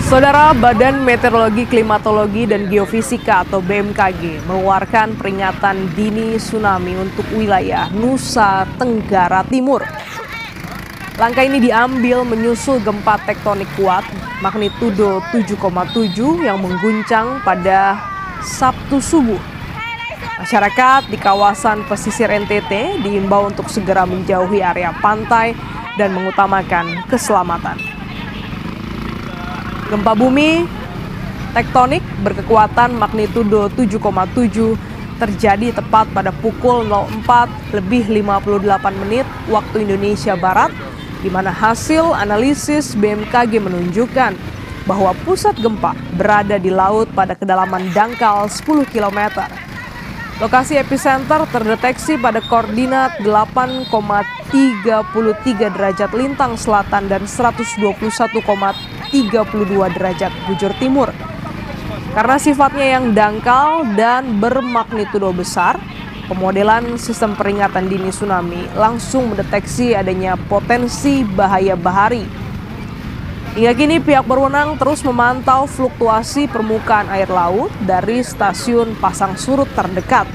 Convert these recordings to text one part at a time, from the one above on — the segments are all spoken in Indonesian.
Saudara, Badan Meteorologi, Klimatologi, dan Geofisika atau BMKG mengeluarkan peringatan dini tsunami untuk wilayah Nusa Tenggara Timur. Langkah ini diambil menyusul gempa tektonik kuat magnitudo 7,7 yang mengguncang pada Sabtu subuh. Masyarakat di kawasan pesisir NTT diimbau untuk segera menjauhi area pantai dan mengutamakan keselamatan. Gempa bumi tektonik berkekuatan magnitudo 7,7 terjadi tepat pada pukul 04:58 waktu Indonesia Barat, di mana hasil analisis BMKG menunjukkan bahwa pusat gempa berada di laut pada kedalaman dangkal 10 km. Lokasi epicenter terdeteksi pada koordinat 8,33 derajat lintang selatan dan 121,32 derajat bujur timur. Karena sifatnya yang dangkal dan bermagnitudo besar, pemodelan sistem peringatan dini tsunami langsung mendeteksi adanya potensi bahaya bahari. Hingga kini pihak berwenang terus memantau fluktuasi permukaan air laut dari stasiun pasang surut terdekat.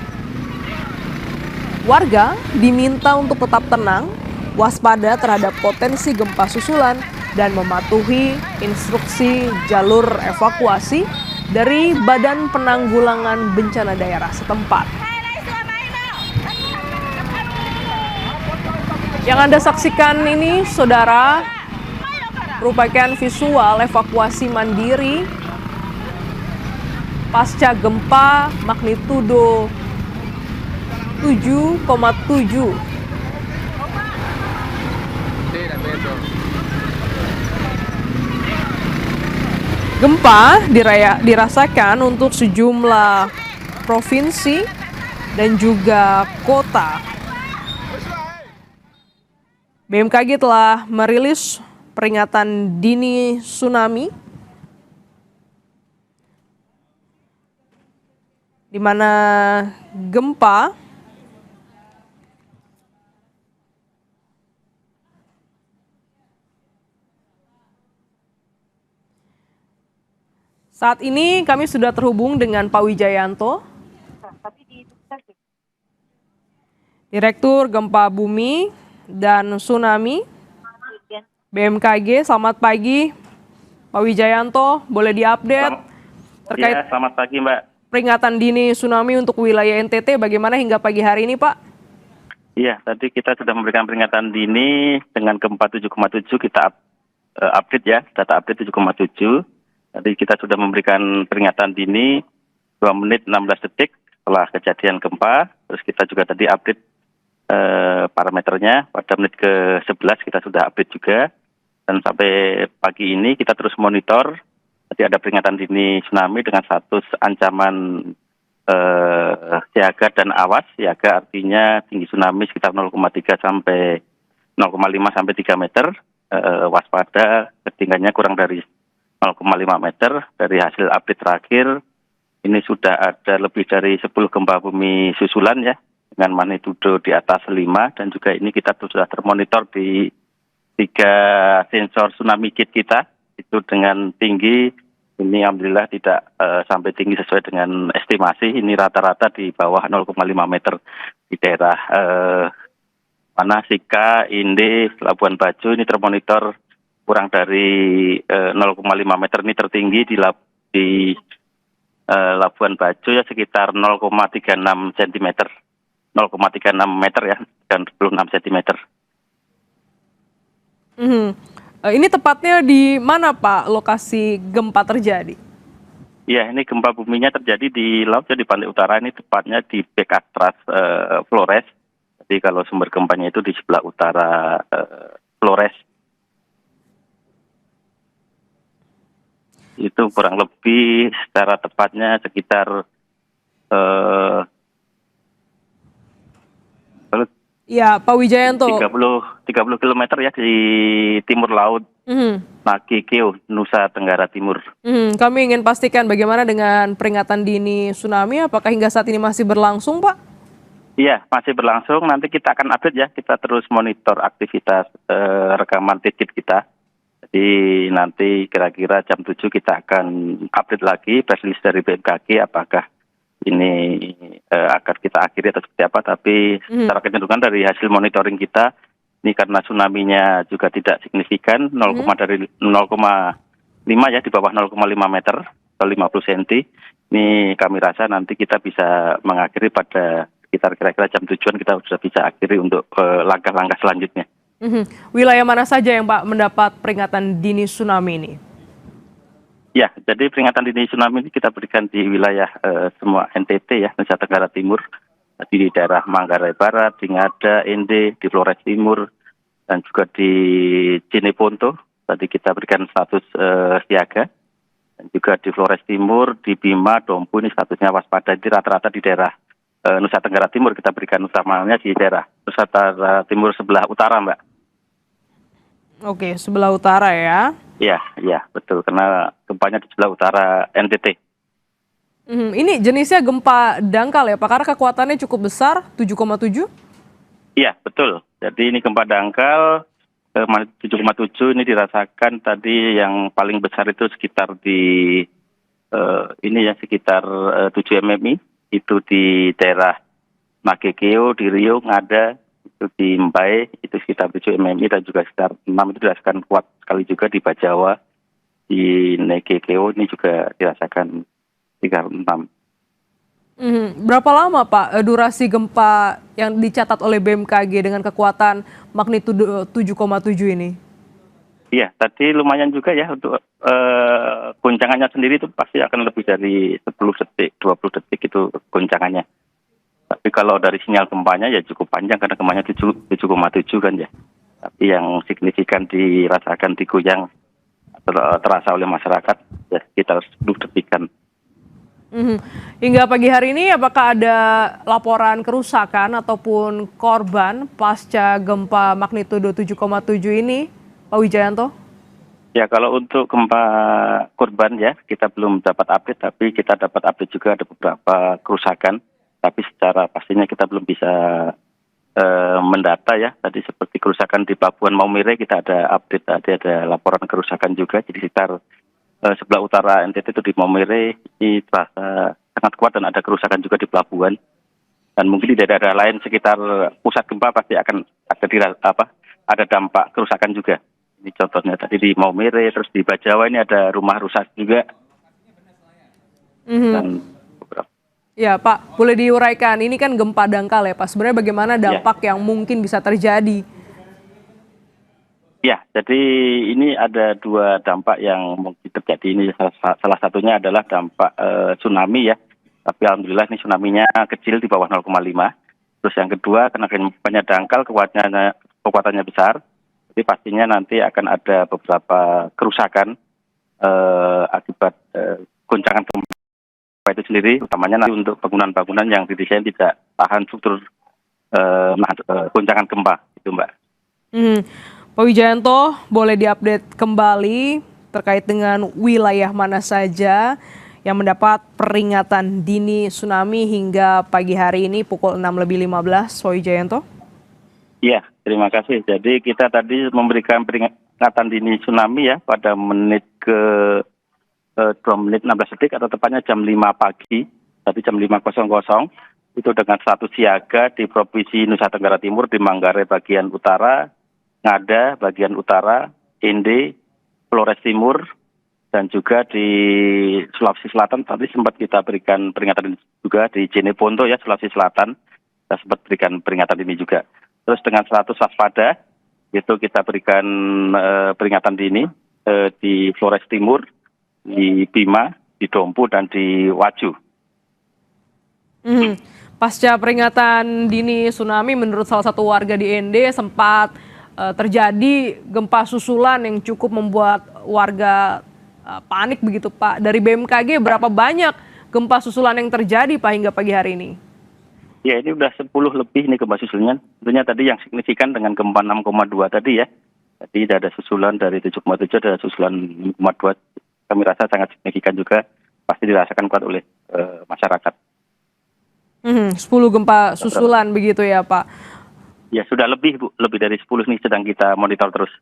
Warga diminta untuk tetap tenang, waspada terhadap potensi gempa susulan, dan mematuhi instruksi jalur evakuasi dari Badan Penanggulangan Bencana Daerah setempat. Yang Anda saksikan ini, saudara, merupakan visual evakuasi mandiri pasca gempa magnitudo 7,7. Gempa dirasakan untuk sejumlah provinsi dan juga kota. BMKG telah merilis peringatan dini tsunami, di mana gempa saat ini kami sudah terhubung dengan Pak Wijayanto, Direktur Gempa Bumi dan Tsunami BMKG. Selamat pagi, Pak Wijayanto. Boleh diupdate terkait selamat pagi, Mbak. Peringatan dini tsunami untuk wilayah NTT bagaimana hingga pagi hari ini, Pak? Iya, tadi kita sudah memberikan peringatan dini dengan gempa 7,7, kita update ya, data update 7,7. Tadi kita sudah memberikan peringatan dini 2 menit 16 detik setelah kejadian gempa. Terus kita juga tadi update parameternya pada menit ke-11 kita sudah update juga. Dan sampai pagi ini kita terus monitor. Tadi ada peringatan dini tsunami dengan status ancaman siaga dan awas. Siaga artinya tinggi tsunami sekitar 0,3 sampai 0,5 sampai 3 meter. Waspada ketinggiannya kurang dari 0,5 meter. Dari hasil update terakhir, ini sudah ada lebih dari 10 gempa bumi susulan ya, dengan magnitudo di atas 5, dan juga ini kita sudah termonitor di 3 sensor tsunami kit kita, itu dengan tinggi, ini alhamdulillah tidak sampai tinggi sesuai dengan estimasi, ini rata-rata di bawah 0,5 meter di daerah Sika, Inde, Labuan Bajo, ini termonitor kurang dari 0,5 meter, ini tertinggi di Labuan Bajo ya sekitar 0,36 cm. 0,36 meter ya, dan 26 cm. Ini tepatnya di mana, Pak, lokasi gempa terjadi? Iya, ini gempa buminya terjadi di laut, di pantai utara, ini tepatnya di Bekatras Flores. Jadi kalau sumber gempanya itu di sebelah utara Flores. Itu kurang lebih secara tepatnya sekitar ya, Pak Wijayanto. 30 km ya di timur laut Nakikio, Nusa Tenggara Timur. Kami ingin pastikan bagaimana dengan peringatan dini tsunami, apakah hingga saat ini masih berlangsung, Pak? Iya, masih berlangsung. Nanti kita akan update ya, kita terus monitor aktivitas rekaman titik kita. Jadi nanti kira-kira jam 7 kita akan update lagi press release dari BMKG apakah ini akan kita akhiri atau seperti apa. Tapi secara kecenderungan dari hasil monitoring kita, ini karena tsunami-nya juga tidak signifikan, 0,5 ya, di bawah 0,5 meter atau 50 cm. Ini kami rasa nanti kita bisa mengakhiri pada sekitar kira-kira jam 7-an kita sudah bisa akhiri untuk langkah-langkah selanjutnya. Wilayah mana saja yang Pak mendapat peringatan dini tsunami ini? Ya, jadi peringatan dini tsunami ini kita berikan di wilayah semua NTT ya, Nusa Tenggara Timur, di daerah Manggarai Barat, di Ngada, Ende, di Flores Timur, dan juga di Cineponto. Tadi kita berikan status siaga, dan juga di Flores Timur, di Bima, Dompu ini statusnya waspada. Jadi rata-rata di daerah Nusa Tenggara Timur kita berikan utamanya di daerah Nusa Tenggara Timur sebelah utara, Mbak. Oke, sebelah utara ya. Iya, betul. Karena gempanya di sebelah utara NTT. Ini jenisnya gempa dangkal ya Pak, karena kekuatannya cukup besar, 7,7? Iya, betul. Jadi ini gempa dangkal 7,7 ini dirasakan tadi yang paling besar itu sekitar di sekitar 7 mmi. Itu di daerah Magekeo, di Rio, Ngada, itu di Mbae, itu sekitar 7 mmi, dan juga sekitar 6 itu dirasakan kuat sekali juga di Bajawa, di Negekeo ini juga dirasakan 36. Berapa lama Pak durasi gempa yang dicatat oleh BMKG dengan kekuatan magnitudo 7,7 ini? Iya, tadi lumayan juga ya untuk goncangannya sendiri itu pasti akan lebih dari 10 detik, 20 detik itu goncangannya. Tapi kalau dari sinyal gempanya ya cukup panjang karena gempanya 7,7 kan ya. Tapi yang signifikan dirasakan digoyang terasa oleh masyarakat ya sekitar 10 detikan. Hingga pagi hari ini apakah ada laporan kerusakan ataupun korban pasca gempa magnitudo 7,7 ini, Pak Wijayanto? Ya, kalau untuk gempa korban ya kita belum dapat update, tapi kita dapat update juga ada beberapa kerusakan. Tapi secara pastinya kita belum bisa mendata ya. Tadi seperti kerusakan di Pelabuhan Maumere kita ada update, tadi ada laporan kerusakan juga. Jadi sekitar sebelah utara NTT itu di Maumere ini terasa sangat kuat dan ada kerusakan juga di pelabuhan. Dan mungkin di daerah lain sekitar pusat gempa pasti akan ada dampak kerusakan juga. Ini contohnya tadi di Maumere, terus di Bajawa ini ada rumah rusak juga. Dan beberapa. Ya Pak, boleh diuraikan, ini kan gempa dangkal ya Pak, sebenarnya bagaimana dampak yang mungkin bisa terjadi? Ya, jadi ini ada dua dampak yang mungkin terjadi. Ini salah satunya adalah dampak tsunami ya. Tapi alhamdulillah ini tsunami-nya kecil di bawah 0,5. Terus yang kedua, karena gempanya dangkal, kekuatannya besar. Jadi pastinya nanti akan ada beberapa kerusakan akibat goncangan gempa itu sendiri, utamanya nanti untuk bangunan-bangunan yang didesain tidak tahan struktur goncangan gempa, itu Mbak. Pak Wijayanto, boleh diupdate kembali terkait dengan wilayah mana saja yang mendapat peringatan dini tsunami hingga pagi hari ini pukul 6.15, Pak Wijayanto? Iya, terima kasih. Jadi kita tadi memberikan peringatan dini tsunami ya pada menit ke 2 menit 16 detik atau tepatnya jam 5 pagi, tadi jam 5.00 itu dengan status siaga di Provinsi Nusa Tenggara Timur, di Manggarai bagian utara, Ngada bagian utara, Ende, Flores Timur, dan juga di Sulawesi Selatan tadi sempat kita berikan peringatan juga di Cineponto ya, Sulawesi Selatan, kita sempat berikan peringatan ini juga. Terus dengan status waspada itu kita berikan peringatan dini di Flores Timur, di Bima, di Dompu, dan di Waju. Pasca peringatan dini tsunami, menurut salah satu warga di Ende sempat terjadi gempa susulan yang cukup membuat warga panik begitu Pak. Dari BMKG berapa banyak gempa susulan yang terjadi Pak hingga pagi hari ini? Ya, ini udah 10 lebih nih gempa susulannya. Tentunya tadi yang signifikan dengan gempa 6,2 tadi ya. Tadi ada susulan dari 7,7, ada susulan 6,2. Kami rasa sangat signifikan juga, pasti dirasakan kuat oleh masyarakat. 10 gempa susulan begitu ya Pak? Ya sudah lebih Bu, lebih dari 10 nih sedang kita monitor terus.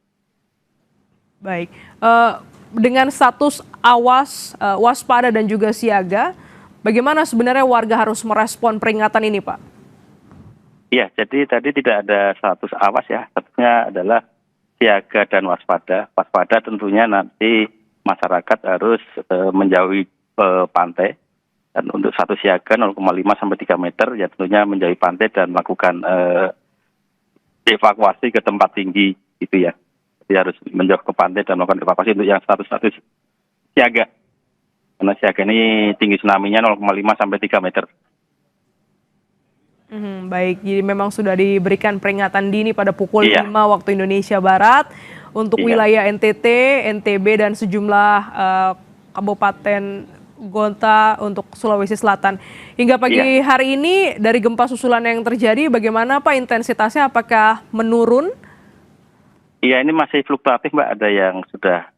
Baik, dengan status awas, waspada dan juga siaga, bagaimana sebenarnya warga harus merespon peringatan ini, Pak? Iya, jadi tadi tidak ada status awas ya, statusnya adalah siaga dan waspada. Waspada tentunya nanti masyarakat harus menjauhi pantai, dan untuk status siaga 0,5 sampai 3 meter ya tentunya menjauhi pantai dan melakukan evakuasi ke tempat tinggi gitu ya. Jadi harus menjauh ke pantai dan melakukan evakuasi untuk yang status siaga. Karena siaga ini tinggi tsunami-nya 0,5 sampai 3 meter. Baik, jadi memang sudah diberikan peringatan dini pada pukul Iya. 5 waktu Indonesia Barat untuk Iya. wilayah NTT, NTB dan sejumlah kabupaten Gonta untuk Sulawesi Selatan. Hingga pagi Iya. hari ini dari gempa susulan yang terjadi, bagaimana Pak intensitasnya? Apakah menurun? Iya, ini masih fluktuatif Mbak, ada yang sudah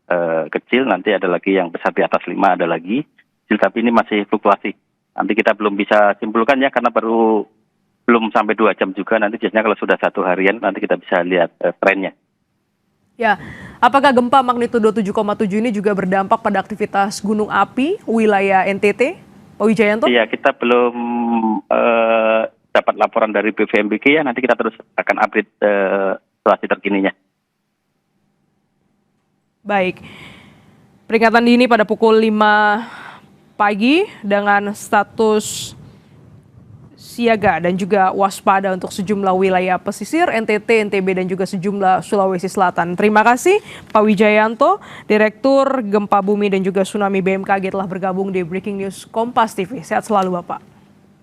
kecil, nanti ada lagi yang besar di atas 5, ada lagi kecil, tapi ini masih fluktuasi. Nanti kita belum bisa simpulkan ya, karena belum sampai 2 jam juga, nanti biasanya kalau sudah 1 harian nanti kita bisa lihat trennya. Ya, apakah gempa magnitudo 7,7 ini juga berdampak pada aktivitas gunung api wilayah NTT, Pak Wijayanto? Iya, kita belum dapat laporan dari BVMBG ya, nanti kita terus akan update situasi terkininya. Baik, peringatan dini pada pukul 5 pagi dengan status siaga dan juga waspada untuk sejumlah wilayah pesisir NTT, NTB dan juga sejumlah Sulawesi Selatan. Terima kasih Pak Wijayanto, Direktur Gempa Bumi dan juga Tsunami BMKG telah bergabung di Breaking News Kompas TV. Sehat selalu Bapak.